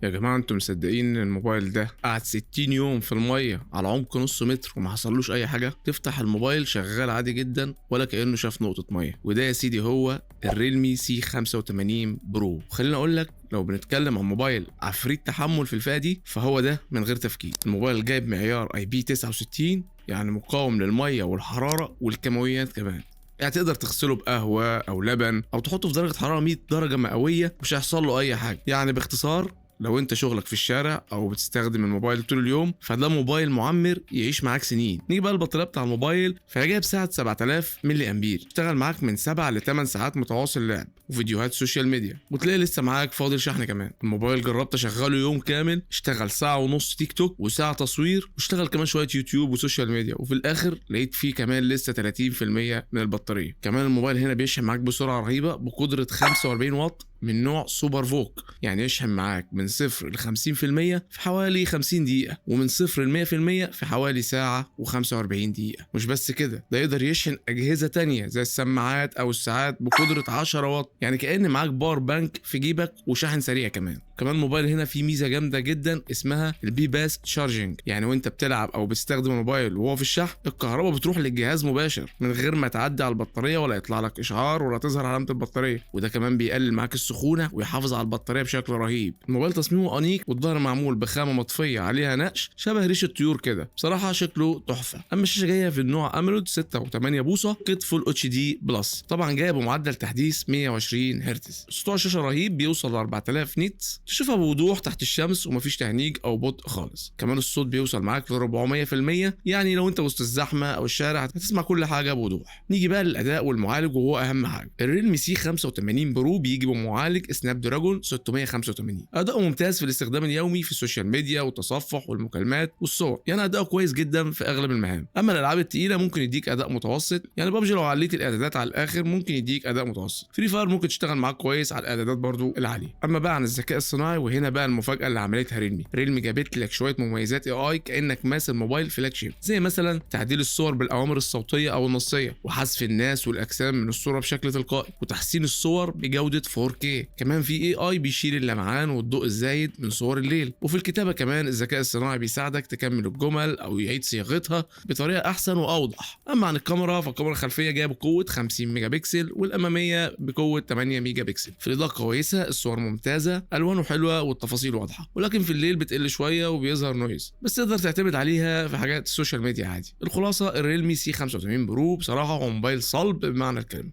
يا جماعة انتوا مصدقين ان الموبايل ده قعد 60 يوم في المية على عمق نص متر وما حصلوش اي حاجة؟ تفتح الموبايل شغال عادي جدا ولا كأنه شاف نقطة مية. وده يا سيدي هو الريلمي سي 85 برو. وخليني اقول لك، لو بنتكلم عن موبايل عفريت تحمل في الفئة دي فهو ده من غير تفكير. الموبايل جايب معيار IP69، يعني مقاوم للمية والحرارة والكيماويات كمان. يعني تقدر تغسله بقهوة أو لبن أو تحطه في درجة حرارة 100 درجة مئوية مش هيحصل له أي حاجة. يعني باختصار، لو انت شغلك في الشارع او بتستخدم الموبايل طول اليوم فده موبايل معمر يعيش معاك سنين. نيجي بقى البطاريه بتاع الموبايل، فهي جايب سعه 7000 ملي امبير، تشتغل معاك من 7 ل 8 ساعات متواصل لعب وفيديوهات سوشيال ميديا، وتلاقي لسه معاك فاضل شحن كمان. الموبايل جربت اشغله يوم كامل، اشتغل ساعه ونص تيك توك وساعه تصوير، واشتغل كمان شويه يوتيوب وسوشيال ميديا، وفي الاخر لقيت فيه كمان لسه 30% من البطاريه. كمان الموبايل هنا بيشحن معاك بسرعه رهيبه بقدره 45 واط من نوع سوبر فوك، يعني يشحن معاك من 0 ل 50% في حوالي 50 دقيقة، ومن 0 ل 100% في حوالي ساعة و45 دقيقة. مش بس كده، ده يقدر يشحن أجهزة تانية زي السماعات أو الساعات بقدرة 10 واط، يعني كأن معاك باور بانك في جيبك وشحن سريع كمان. كمان الموبايل هنا فيه ميزة جامدة جدا اسمها البي باس تشارجنج، يعني وانت بتلعب او بتستخدم الموبايل وهو في الشحن الكهرباء بتروح للجهاز مباشر من غير ما تعدي على البطارية ولا يطلع لك اشعار ولا تظهر علامة البطارية. وده كمان بيقلل معاك السخونة ويحافظ على البطارية بشكل رهيب. الموبايل تصميمه انيق والظهر معمول بخامة مطفية عليها نقش شبه ريش الطيور كده، بصراحة شكله تحفة. اما الشاشة جاية في النوع اموليد 6.8 بوصة قط فول اتش دي بلس، طبعا جايه بمعدل تحديث 120 هرتز. سطوع الشاشة رهيب، بيوصل ل 4000 نيتس، تشوفها بوضوح تحت الشمس ومفيش تهنيج او بطء خالص. كمان الصوت بيوصل معاك ل 400%، يعني لو انت وسط الزحمه او الشارع هتسمع كل حاجه بوضوح. نيجي بقى للاداء والمعالج، وهو اهم حاجه. الريلمي سي 85 برو بيجي بمعالج سناب دراجون 685، اداؤه ممتاز في الاستخدام اليومي في السوشيال ميديا والتصفح والمكالمات والصور، يعني اداؤه كويس جدا في اغلب المهام. اما الالعاب التقيله ممكن يديك اداء متوسط، يعني ببجي لو عليت الاعدادات على الاخر ممكن يديك اداء متوسط. فري فاير ممكن تشتغل معاك كويس على الاعدادات برضو العاليه. اما بقى عن الذكاء الصناعي، وهنا بقى المفاجاه اللي عملتها ريلمي جابت لك شويه مميزات اي كانك ماسك الموبايل فلاج شيب، زي مثلا تعديل الصور بالاوامر الصوتيه او النصيه، وحذف الناس والاجسام من الصوره بشكل تلقائي، وتحسين الصور بجوده 4K. كمان في اي بيشيل اللمعان والضوء الزايد من صور الليل. وفي الكتابه كمان الذكاء الصناعي بيساعدك تكمل الجمل او يعيد صياغتها بطريقه احسن واوضح. اما عن الكاميرا، فالكاميرا الخلفيه جايه بقوه 50 ميجا بكسل والاماميه بقوه 8 ميجا بكسل. في الاضاءه كويسه، الصور ممتازه، الوانه حلوه والتفاصيل واضحه، ولكن في الليل بتقل شويه وبيظهر نويز، بس تقدر تعتمد عليها في حاجات السوشيال ميديا عادي. الخلاصه، الريلمي سي 85 برو بصراحه هو موبايل صلب بمعنى الكلمه.